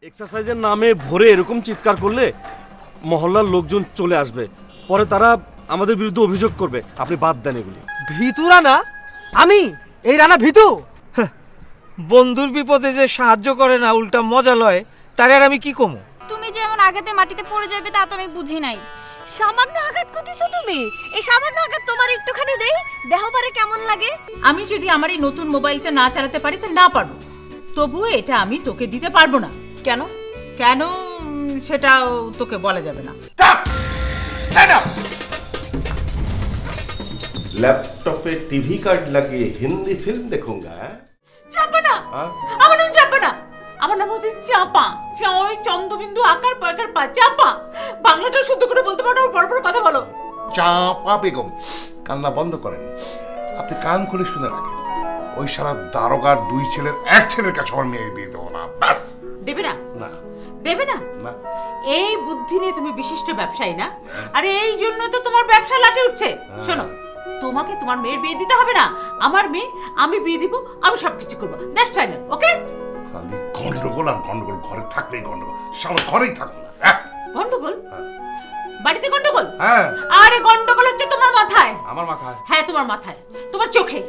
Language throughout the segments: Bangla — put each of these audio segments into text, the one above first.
এক্সারসাইজের নামে ভোরে এরকম চিৎকার করলে মহল্লার লোকজন চলে আসবে, পরে তারা আমাদের বিরুদ্ধে অভিযোগ করবে। আপনি বাদ দেন এগুলি। ভিতু রানা? আমি এই রানা ভিতু? বন্ধুর বিপদে যে সাহায্য করে না, উল্টা মজা লয়, তার আর আমি কি কমু? তুমি যেমন আঘাতে মাটিতে পড়ে যাবে তা তো আমি বুঝি নাই। সামান্য আঘাত করতেছো তুমি? এই সামান্য আঘাত তোমার একটুখানি দেই, দেহ পারে কেমন লাগে? আমি যদি আমার এই নতুন মোবাইলটা না চালাতে পারি তাহলে না পারবো, তবুও এটা আমি তোকে দিতে পারবো না। কেন? কেন সেটাও তোকে বলা যাবে না। लैपटॉप पे टीवी कार्ड लगे हिंदी फिल्म देखूंगा। চাপা না, আমার নাম চাপা না, আমার নাম হচ্ছে চাপা। চয় চন্দ্রবিন্দু আকার পয়কার পা, চাপা। বাংলাটা শুদ্ধ করে বলতে পারো, বড় বড় কথা বলো। চাপা বেগম, কান্না বন্ধ করেন। আপনি কান খুলে শুনে রাখেন, ওই সারা দারোগার দুই ছেলের এক ছেলের কাছে আমার মেয়ে বিয়ে দেবো না। ব্যাস। দেবে না? না দেবে না? না। এই বুদ্ধি নিয়ে তুমি বিশিষ্ট ব্যবসায়ী না? আরে এই জন্য তো তোমার ব্যবসা লাটে উঠছে। শোনো, তোমাকে তোমার মেয়ের বিয়ে দিতে হবে না। আমার মেয়ে আমি বিয়ে দিব, আমি সবকিছু করবো। দ্যাটস ফাইনাল, ওকে? খালি গন্ডগোল আর গন্ডগোল, ঘরে থাকলেই গন্ডগোল, সারা ঘরেই থাকুন না। গন্ডগোল? বাড়িতে গন্ডগোল? হ্যাঁ। আরে গন্ডগোল হচ্ছে তোমার মাথায়। আমার মাথায়? হ্যাঁ, তোমার মাথায়, তোমার চোখে,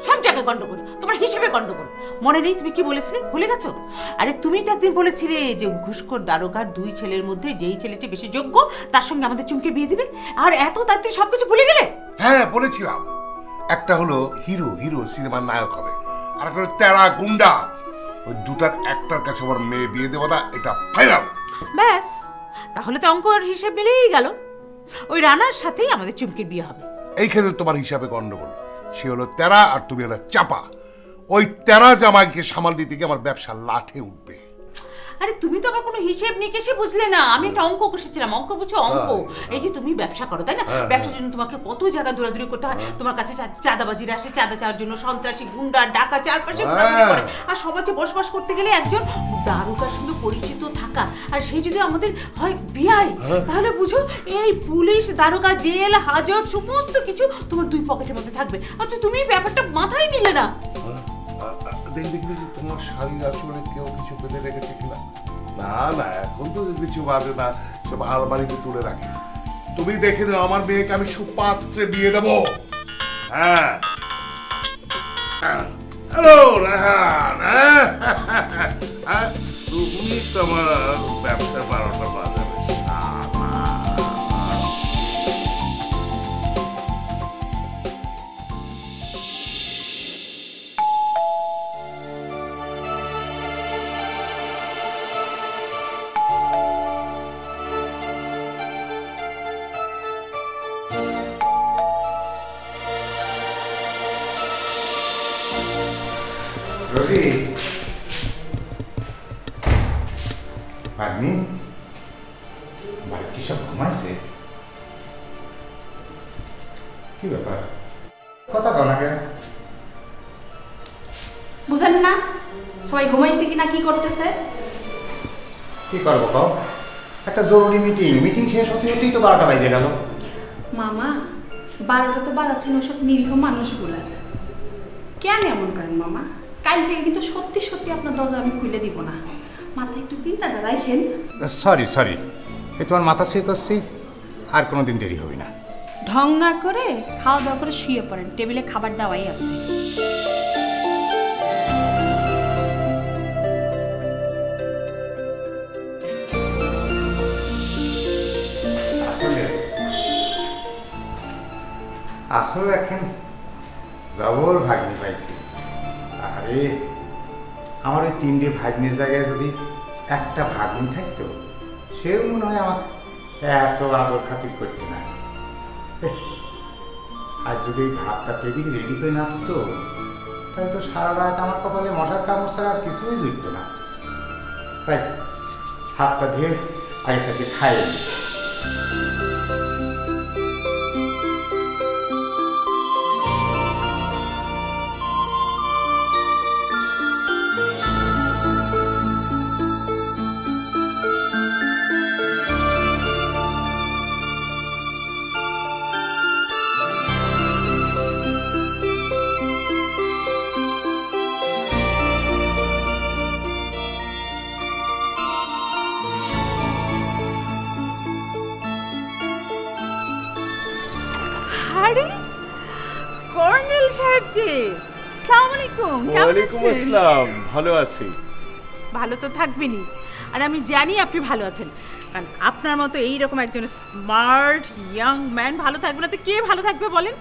সব জায়গায় গন্ডগোল। তোমার হিসেবে গন্ডগোল। মনে নেই তুমি কি বলেছিলে? ভুলে গেছো? আরে তুমি তো একদিন বলেছিলে যে ঘুষখোর দারোগার দুই ছেলের মধ্যে যেই ছেলেটি বেশি যোগ্য তার সঙ্গে আমাদের চুমকে বিয়ে দিবে। আর এত তাড়াতাড়ি সবকিছু ভুলে গেলে? হ্যাঁ বলেছিলাম। একটা হলো হিরো, হিরো সিনেমার নায়ক হবে, আর একটা হলো তেরা গুন্ডা। ওই দুটার একটার কাছে আমার মেয়ে বিয়ে দেবো না, এটা ফাইনাল। ব্যাস, তাহলে তো অঙ্ক আর হিসেব মিলেই গেল। ওই রানার সাথেই আমাদের চুমকির বিয়ে হবে। এই ক্ষেত্রে তোমার হিসাবে গন্ডগোল। সে হলো তেরা আর তুমি হলো চাপা। ওই তেরা জামাইকে সামাল দিতে গিয়ে আমার ব্যবসা লাঠে উঠবে। আরে তুমি তো আবার কোনো হিসেব নিকেশে বুঝলে না। আমি একটা অঙ্ক কষেছিলাম। অঙ্ক বুঝছো? অঙ্ক। এই যে তুমি ব্যবসা করো, তাই না? ব্যবসার জন্য তোমাকে কত জায়গা দৌড়াদৌড়ি করতে হয়। তোমার কাছে চাঁদাবাজিরা আসে, চাঁদা চাওয়ার জন্য সন্ত্রাসী গুন্ডা ডাকা চারপাশে ঘোরাঘুরি করে। আর সমাজে বসবাস করতে গেলে একজন দারোগার সঙ্গে পরিচিত থাকা, আর সেই যদি আমাদের হয় বিয়াই, তাহলে বুঝো এই পুলিশ, দারোগা, জেল, হাজত সমস্ত কিছু তোমার দুই পকেটের মধ্যে থাকবে। আচ্ছা তুমি ব্যাপারটা মাথায় নিলে না? দেখি দেখি তোমার শাড়ির আঁচলে কেউ কিছু বেঁধে রেখেছে কিনা। না না, এখন তো কিছু বাঁধে না, সব আলমারিতে তুলে রাখে। তুমি দেখে দাও, আমার মেয়েকে আমি সুপাত্রে বিয়ে দেবো। হ্যাঁ। হ্যালো রেহান, তুমি তোমার ব্যবসা 12টা বাজাবে। রবি, আপনি বাড়ি কি সব ঘুমাইছে? কি ব্যাপার, কথা কও না কেন? বুঝেন না সবাই ঘুমাইছে কিনা, কি করতেছে? কি করবো কও? একটা জরুরি মিটিং শেষ হতে হতেই তো 12টা বাজে গেল। মামা 12টা তো বাজাচ্ছেন ওসব নিরীহ মানুষগুলার। কেন এমন করেন মামা? কাল থেকে কিন্তু সত্যি সত্যি আপনার দরজা আমি খুলে দিব না। মাথায় একটু চিন্তাটা রাখেন। সরি, এই তোমার মাথা ছুঁয়ে করছি, আর কোনোদিন দেরি হবে না। ঢং না করে খাওয়া দাওয়া করে শুয়ে পড়েন, টেবিলে খাবার দাওয়াই আছে। আসলে এখন জবর ভাগ্নি পাইছি। আরে আমার ওই 3টে ভাগ্নির জায়গায় যদি একটা ভাগ্নি থাকতো, সেও মনে হয় আমাকে এত আদর খাতির করতে না। আর যদি এই ভাতটা টেবিল রেডি করে না থাকতো, তাহলে তো সারা রাত আমার কপালে মশার কামড় ছাড়া আর কিছুই জুটতো না। তাই হাতটা ধুয়ে আগে সাথে খাই। আরে কর্নেল সাহেব জি, আসসালামু আলাইকুম। ওয়ালাইকুম আসসালাম, ভালো আছি। ভালো তো থাকবেনই, আর আমি জানি আপনি ভালো আছেন, কারণ আপনার মতো এইরকম একজন স্মার্ট ইয়াং ম্যান ভালো থাকবে না তো কে ভালো থাকবে বলেন?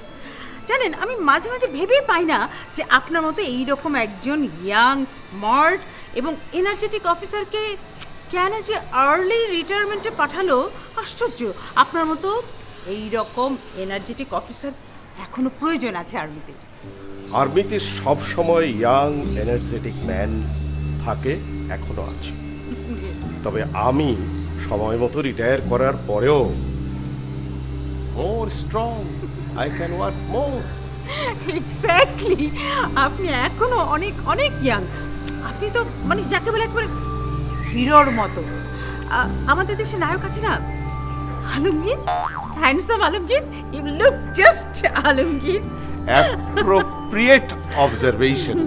জানেন, আমি মাঝে মাঝে ভেবেই পাই না যে আপনার মতো এইরকম একজন ইয়াং স্মার্ট এবং এনার্জেটিক অফিসারকে কেন যে আর্লি রিটায়ারমেন্টে পাঠালো। আশ্চর্য, আপনার মতো এইরকম এনার্জেটিক অফিসার এখনো প্রয়োজন আছে আর্মিতে। আর্মিতে সব সময় ইয়াং এনার্জেটিক ম্যান থাকে, এখনো আছে। তবে আমি সময় মতো রিটায়ার করার পরেও more strong, I can work more. Exactly, আপনি এখনো অনেক অনেক ইয়াং। আপনি তো মানে যাকে বলে একেবারে হিরোর মতো। আমাদের দেশে নায়ক আছে না, Alamgir, handsome Alamgir, you look just Alamgir. Appropriate observation.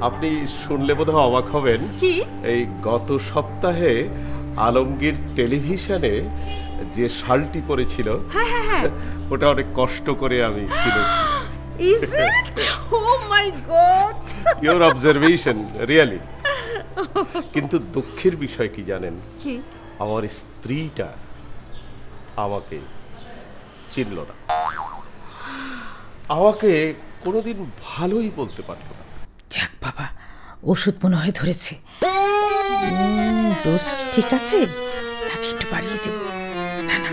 আপনি শুনলে বোধহয় অবাক হবেন, কি? এই গত সপ্তাহে আলমগীর টেলিভিশনে যে শালটি পরেছিল, ওটা অনেক কষ্ট করে আমি কিনেছি। Is it? Oh my God, your observation really. কিন্তু দুঃখের বিষয় কি জানেন? কি? আমার স্ত্রীটা আমাকে চিনল না, আমাকে কোনোদিন ভালোই বলতে পারলো না। যাক বাবা, ওষুধ মনে হয় ধরেছে। ডোজ কি ঠিক আছে নাকি একটু বাড়িয়ে দেব? না না,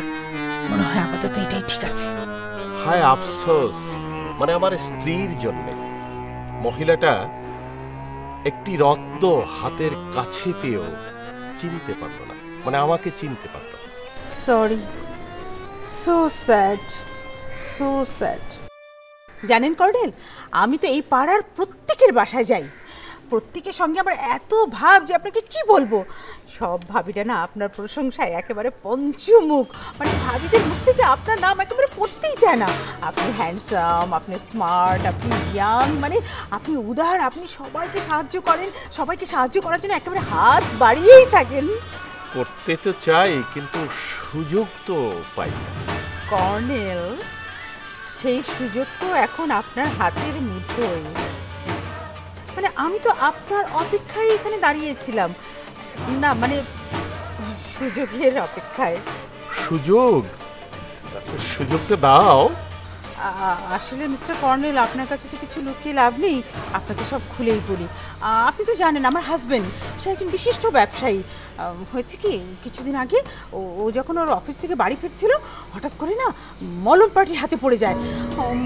মনে হয় আপাতত এটাই ঠিক আছে। হায় আফসোস, মানে আমার স্ত্রীর জন্যে। মহিলাটা একটি রত্ন হাতের কাছে পেয়েও চিনতে পারলো না, মানে আমাকে চিনতে পারলো না। Sorry, so sad, so sad. জানেন কর্নেল, আমি তো এই পাড়ার প্রত্যেকের বাসায় যাই, প্রত্যেকের সঙ্গে আমার এত ভাব যে আপনাকে কি বলবো। সব ভাবিরা না আপনার প্রশংসায় একেবারে পঞ্চমুখ, মানে ভাবিদের মুখ থেকে আপনার নাম একেবারে পড়তেই চায় না। আপনি হ্যান্ডসাম, আপনি স্মার্ট, আপনি ইয়াং, মানে আপনি উদার, আপনি সবাইকে সাহায্য করেন, সবাইকে সাহায্য করার জন্য একেবারে হাত বাড়িয়েই থাকেন। করতে তো চাই, কিন্তু সুযোগ তো পাই না। কর্নেল, সেই সুযোগ তো এখন আপনার হাতের মুঠোয়। মানে আমি তো আপনার অপেক্ষায় এখানে দাঁড়িয়েছিলাম, না মানে সুযোগের অপেক্ষায়। সুযোগ? সুযোগটা দাও। আসলে মিস্টার কর্নেল, আপনার কাছে তো কিছু লুকিয়ে লাভ নেই, আপনাকে সব খুলেই বলি। আপনি তো জানেন আমার হাজবেন্ড সে একজন বিশিষ্ট ব্যবসায়ী। হয়েছে কি, কিছুদিন আগে ও যখন ওর অফিস থেকে বাড়ি ফিরছিল, হঠাৎ করে না মলম পার্টির হাতে পড়ে যায়।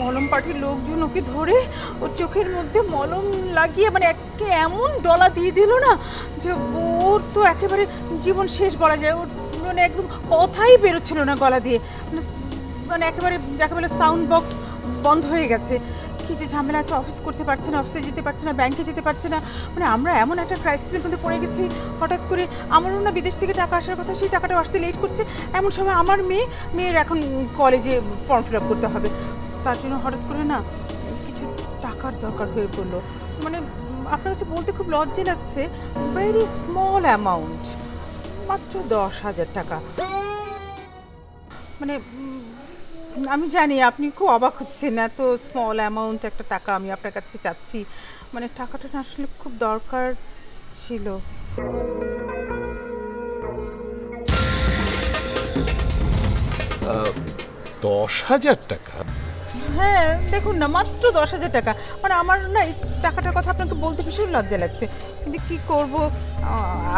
মলম পার্টির লোকজন ওকে ধরে ওর চোখের মধ্যে মলম লাগিয়ে মানে একে এমন ডলা দিয়ে দিল না যে ওর তো একেবারে জীবন শেষ বলা যায়। ওর মানে একদম কথাই বেরোচ্ছিল না গলা দিয়ে, মানে একেবারে যাকে বলে সাউন্ড বক্স বন্ধ হয়ে গেছে। কি যে ঝামেলা আছে, অফিস করতে পারছে না, অফিসে যেতে পারছে না, ব্যাংকে যেতে পারছে না। মানে আমরা এমন একটা ক্রাইসিসের মধ্যে পড়ে গেছি। হঠাৎ করে আমারও না বিদেশ থেকে টাকা আসার কথা, সেই টাকাটাও আসতে লেট করছে। এমন সময় আমার মেয়ের এখন কলেজে ফর্ম ফিল আপ করতে হবে, তার জন্য হঠাৎ করে না কিছু টাকার দরকার হয়ে পড়লো। মানে আপনার কাছে বলতে খুব লজ্জা লাগছে, ভেরি স্মল অ্যামাউন্ট, মাত্র 10,000 টাকা। মানে আমি জানি আপনি খুব অবাক হচ্ছেন, এত স্মল অ্যামাউন্ট একটা টাকা আমি আপনার কাছে চাচ্ছি। মানে টাকাটা না আসলে খুব দরকার ছিল। 10,000 টাকা? হ্যাঁ দেখুন না, মাত্র 10,000 টাকা। মানে আমার না এই টাকাটার কথা আপনাকে বলতে ভীষণ লজ্জা লাগছে, কিন্তু কী করবো,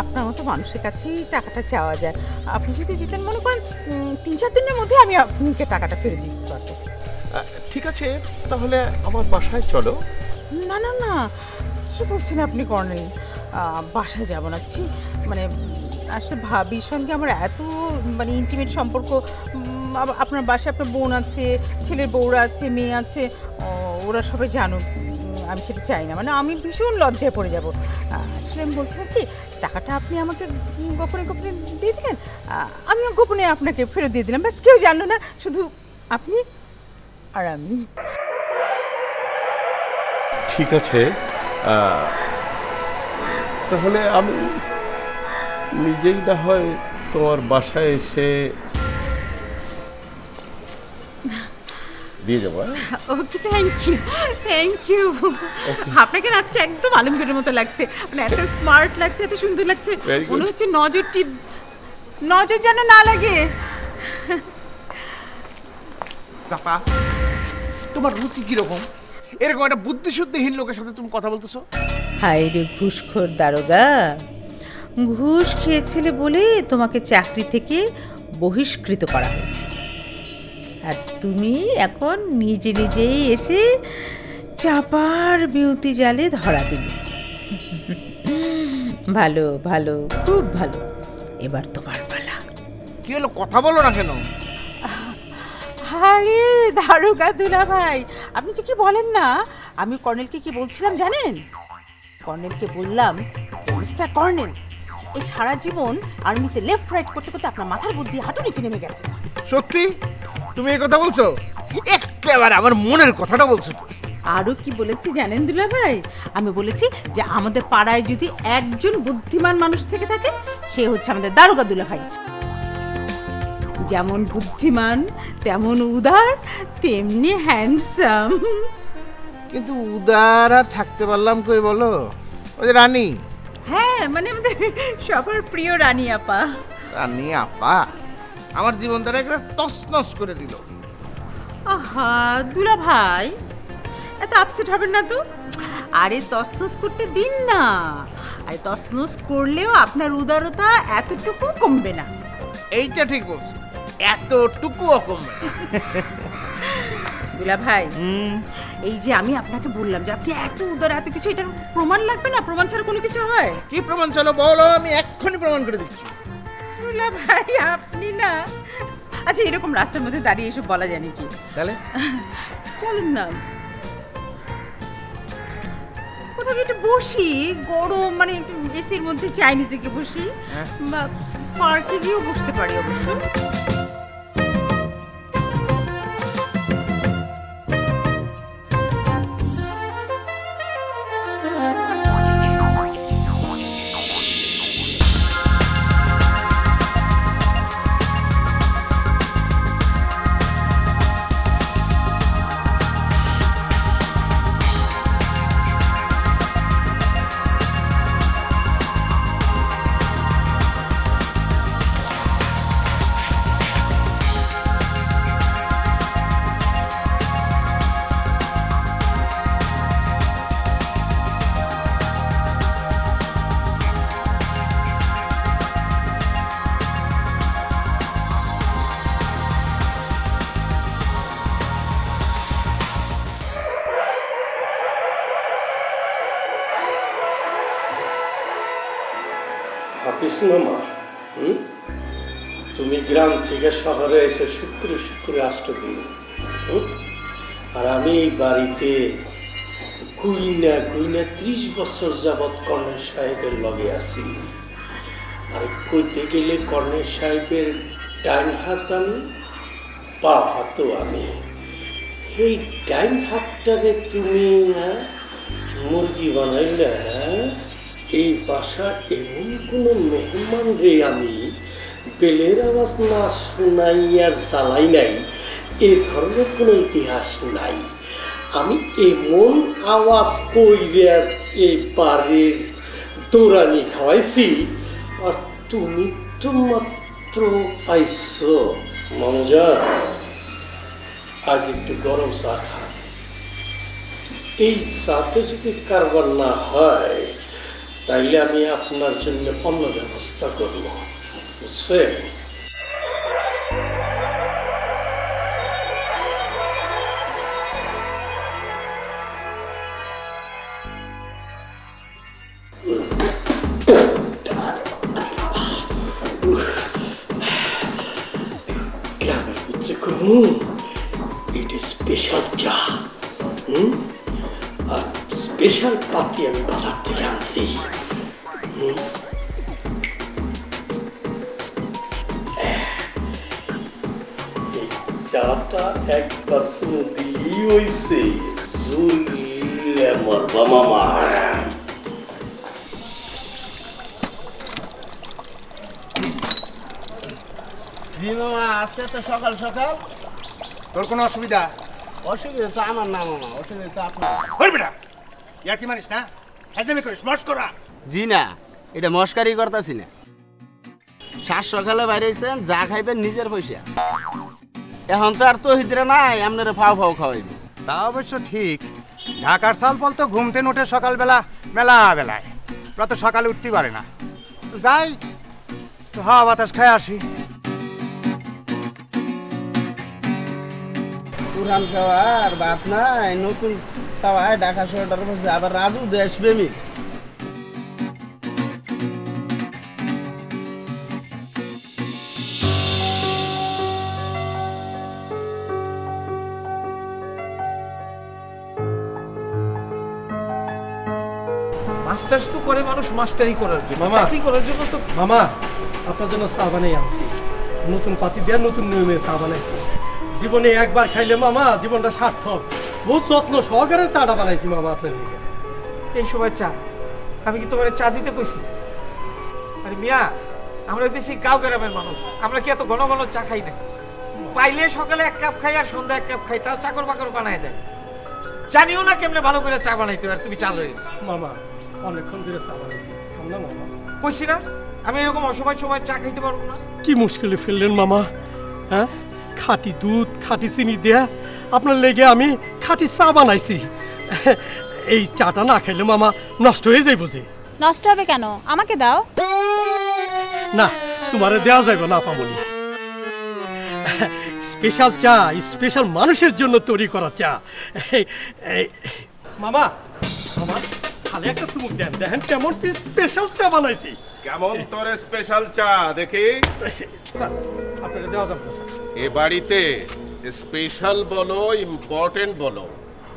আপনার মতো মানুষের কাছেই টাকাটা চাওয়া যায়। আপনি যদি দিতেন, মনে করেন 3-4 দিনের মধ্যে আমি আপনাকে টাকাটা ফেরত দিতে পারবো। ঠিক আছে, তাহলে আমার বাসায় চলো। না না না, কী বলছেন আপনি কর্নেল? বাসায় যাব না, মানে আসলে ভাবির সঙ্গে আমার এত মানে ইন্টিমেট সম্পর্ক। আপনার বাসায় আপনার বোন আছে, ছেলের বউরা আছে, মেয়ে আছে, ওরা সবাই জানুক, আমি সেটা চাই না। মানে আমি ভীষণ লজ্জায় পড়ে যাব। আসলে আমি বলছিলাম কি, টাকাটা আপনি আমাকে গোপনে গোপনে দিয়ে দিলেন, আমিও গোপনে আপনাকে ফেরত দিয়ে দিলাম, ব্যাস কেউ জানলো না, শুধু আপনি আর আমি। ঠিক আছে, তাহলে আমি নিজেই না হয় তোমার বাসায় এসে দিয়ে যাবো। ওকে, থ্যাংক ইউ। আপনাকে না আজকে একদম আলমগীরের মতো লাগছে, মানে এত স্মার্ট লাগছে, এত সুন্দর লাগছে, Very good. মনে হচ্ছে নজর যেন না লাগে। চাপা, তোমার রুচি কিরকম? এরকম একটা বুদ্ধিশুদ্ধিহীন লোকের সাথে তুমি কথা বলতেছো? হায় রে ঘুষখোর দারোগা, ঘুষ খেয়েছিলে বলে তোমাকে চাকরি থেকে বহিষ্কৃত করা হয়েছে, আর তুমি এখন নিজে নিজেই এসে চাপার বিউতি জালে ধরা দিলে। ভালো ভালো, খুব ভালো, এবার তোমার পালা। কি হলো, কথা বলো না কেন? আরে দারোগা দুলা ভাই, আপনি যে কি বলেন না, আমি কর্নেলকে কি বলছিলাম জানেন? কর্নেলকে বললাম, মিস্টার কর্নেল, এই সারা জীবন আর্মিতে লেফট রাইট করতে করতে আপনার মাথার বুদ্ধি হাঁটু নিচে নেমে গেছে। সত্যি তুমি এই কথা বলছো? একেবারে আমার মনের কথাটা বলছো। আরও কি বলেছি জানেন দুলা ভাই? আমি বলেছি যে আমাদের পাড়ায় যদি একজন বুদ্ধিমান মানুষ থেকে থাকে, সে হচ্ছে আমাদের দারোগা দুলা ভাই। যেমন বুদ্ধিমান, তেমন উদার, তেমনি হ্যান্ডসাম। কিন্তু উদার আর থাকতে পারলাম কই বলো? ওই যে রানী। হ্যাঁ, মানে আমাদের সবার প্রিয় রানী আপা। রানী আপা আমার জীবনটাকে একটা তছনছ করে দিল। আহা দুলা ভাই, এত আপসেট হবেন না তো। আরে তছনছ করতে দিন না, আরে তছনছ করলেও আপনার উদারতা এতটুকু কমবে না। এইটা ঠিক বলছো, এতটুকুও কমবে না। দুলা ভাই, এই যে আমি আপনাকে বললাম যে আপনি এত উদার, এত কিছু, এটার প্রমাণ লাগবে না? প্রমাণ ছাড়া কোনো কিছু হয়? কি প্রমাণ? চলো বলো, আমি এক্ষুনি প্রমাণ করে দিচ্ছি। দুলা ভাই আপনি না, আচ্ছা এরকম রাস্তার মধ্যে দাঁড়িয়ে এসব বলা যায় নাকি? তাহলে চলেন না কোথাও একটু বসি, গরম, মানে একটু এসির মধ্যে চাইনিজে গিয়ে বসি, বা পার্কে গিয়েও বসতে পারি অবশ্য। হাফিজ মামা, তুমি গ্রাম থেকে শহরে এসে শুক্রে শুক্রে 8 দিন, আর আমি এই বাড়িতে গুইনা 30 বছর যাবৎ কর্নেল সাহেবের লগে আছি। আর কইতে গেলে কর্নেল সাহেবের ডাইন হাত আমি, পা হাতও আমি। এই ডাইন হাতটাকে তুমি মুরগি বানাইলে, এই বাসা এমন কোনো মেহমান রে আমি বেলের আওয়াজ না শোনাইয়া জ্বালাই নাই, এ ধরনের কোনো ইতিহাস নাই। আমি এমন আওয়াজ কইরা এই বাড়ির দৌড়ানি খাওয়াইছি, আর তুমি তো মাত্র পাইছো। মমজা, আজ একটু গরম চা খা। এই চাতে যদি কারবার না হয়, তাইলে আমি আপনার জন্য অন্য ব্যবস্থা করব, বুঝছেন? গ্রামের ভিতরে কোনো এটা স্পেশাল চা, আর স্পেশাল পাতি আমি বাজার থেকে আনছি। এই চাটা একবার শুনে দিলেই হইছে, জুলে মরবা মামা। আজকে তো সকাল সকাল, তোর কোনো অসুবিধা? অসুবিধা তো আমার না মামা, অসুবিধা তো আপনার। ওই বেটা ইয়ার কি মানিস না, হাজলামি করিস, মস্করা। জি না, এটা মস্কারি করতেছি না। সাত সকালে বাইরেছেন, যা খাইবেন নিজের পয়সা। এখন তো আর তহিদরা নাই, আপনারা ফাও ফাও খাওয়াইবে। তা অবশ্য ঠিক, ঢাকার সাল ফল তো ঘুমতে উঠে সকালবেলা মেলা বেলায়, ওরা তো সকালে উঠতে পারে না। তো যাই, তো হাওয়া বাতাস খায় আসি। পুরান খাওয়ার বাত নাই, নতুন খাওয়ায় ঢাকা শহরটার পাশে আবার রাজু দেশপ্রেমিক। মাস্টার্স তো করে মানুষ মাস্টারি করার জন্য, মামা। চাকরি করার জন্য তো। মামা আপনার জন্য চা বানাই আনছি, নতুন পাতি দেওয়ার নতুন নিয়মে চা বানাইছি। জীবনে একবার খাইলে মামা জীবনটা সার্থক। বহুত যত্ন সহকারে চাটা বানাইছি মামা আপনার দিকে। এই সময় চা? আমি কি তোমার চা দিতে কইছি? আরে মিয়া, আমরা দেশি গাঁও গ্রামের মানুষ, আমরা কি এত ঘন ঘন চা খাই না? পাইলে সকালে এক কাপ খাই আর সন্ধ্যা এক কাপ খাই, তাও চাকর বাকর বানায় দেয়। জানিও না কেমনে ভালো করে চা বানাইতে, আর তুমি চা লইছ। মামা অনেকক্ষণ ধরে চা বানাইছি, খাম না মামা? কইছি না আমি এরকম অসময় সময় চা খাইতে পারবো না। কি মুশকিলে ফেললেন মামা, হ্যাঁ? খাঁটি দুধ খাঁটি চিনি দেয়া আপনার লেগে আমি খাঁটি চা বানাইছি। এই চাটা না খাইলে মামা নষ্ট হয়ে যাইব যে। নষ্ট হবে কেন? আমাকে দাও। না, তোমারে দেওয়া যাইব না পামনি। স্পেশাল চা, স্পেশাল মানুষের জন্য তৈরি করা চা। মামা মামা খালি একটা চুমুক দেন, দেখেন কেমন স্পেশাল চা বানাইছি। কেমন তোর স্পেশাল চা দেখি? স্যার আপনাকে দেওয়া যাবে না স্যার। এ বাড়িতে স্পেশাল বলো ইম্পর্টেন্ট বলো,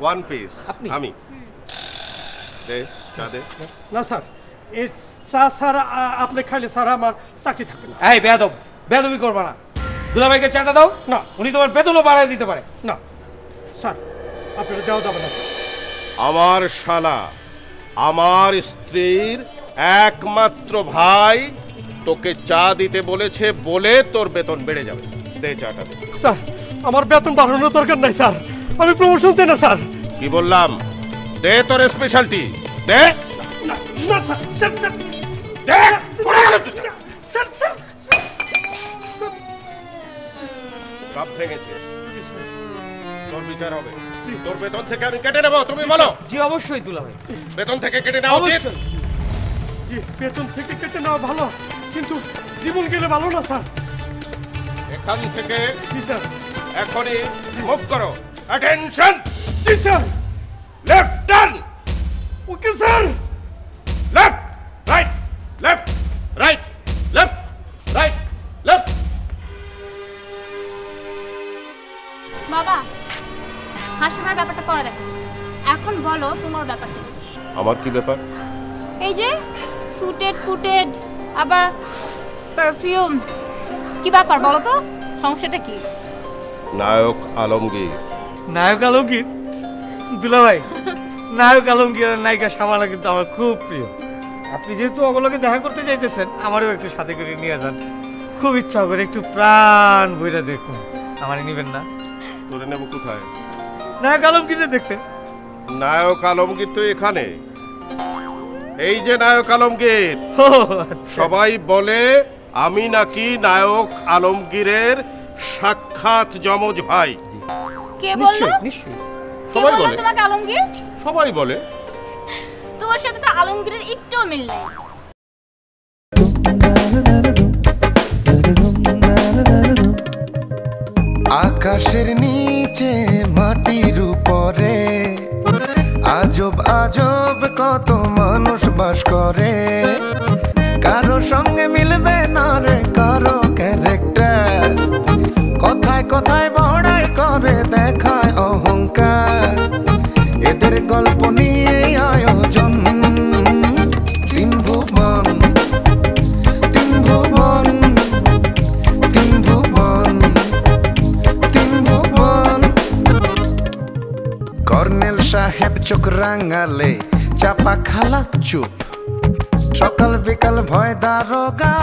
ওয়ান পিস আমি দে, চা দে। না স্যার, এই চা স্যার আপনি খাইলে স্যার আমার চাকরি থাকবে না। এই বেয়াদব, বেয়াদবি করবা না। দুলাভাইকে চাটা দাও না, উনি তোমার বেতনও বাড়ায় দিতে পারে। না স্যার, আপনাকে দেওয়া যাবে না স্যার। আমার শালা, আমার স্ত্রীর একমাত্র ভাই তোকে চা দিতে বলেছে বলে তোর বেতন বেড়ে যাবে। দে চাটা দে। স্যার আমার বেতন বাড়ানোর দরকার নাই স্যার, আমি প্রমোশন চাই না স্যার। কি বললাম? দে তোর স্পেশালটি দে। না স্যার, স্যার স্যার দে। স্যার স্যার সব ভেঙেছে, তোর বিচার হবে। তোর বেতন থেকে আমি কেটে নেব, তুমি বলো। জি অবশ্যই দুলাভাই, বেতন থেকে কেটে নেওয়া উচিত। জি বেতন থেকে কেটে নেওয়া ভালো, কিন্তু জীবন গেলে ভালো না স্যার। এখান থেকে জি স্যার। এখনই মুভ করো। অ্যাটেনশন। জি sir. Left turn. Okay sir. Left right left right left right left. বাবা, হাসিমার ব্যাপারটা পরে দেখা যাবে। এখন বলো তোমার ব্যাপারটা কি? আমার কি ব্যাপার? এই যে সুটেড পুটেড আবার পারফিউম, কি ব্যাপার বলো তো? সমস্যাটা কি? নায়ক আলমগীর। নায়ক আলমগীর? দুলাভাই, নায়ক আলমগীর আর নায়িকা শামালা কিন্তু আমার খুব প্রিয়। আপনি যেহেতু ওগুলোকে দেখা করতে চাইতেছেন, আমারও একটু সাথে করে নিয়ে যান। খুব ইচ্ছা করে একটু প্রাণ বইটা দেখুন। আমারে নিবেন না? তোরে নেব কোথায়? নায়ক আলমগীর দেখতে। নায়ক আলমগীর তো এখানে, এই যে নায়ক আলমগীর। সবাই বলে আমি নাকি নায়ক আলমগীরের সাক্ষাৎ যমজ ভাই। কে বললো? নিশ্চয়ই কে সবাই বললো বলে। তোমাকে আলমগীর? সবাই বলে। তোমার সাথে তো আলমগীরের একটুও মিল নেই। আকাশের নিচে মাটির উপরে আজব আজব কত মানুষ বাস করে। কারো সঙ্গে মিলবে না রে কারো ক্যারেক্টার, কথায় কথায় বড়াই করে দেখায় অহংকার। এদের গল্প নিয়ে আয়োজন তিন ভুবন, তিন ভুবন, তিন ভুবন, তিন ভুবন। কর্নেল সাহেব চোখ রাঙালে চাপা খালা চুপ, সকাল বিকাল ভয় দারোগা।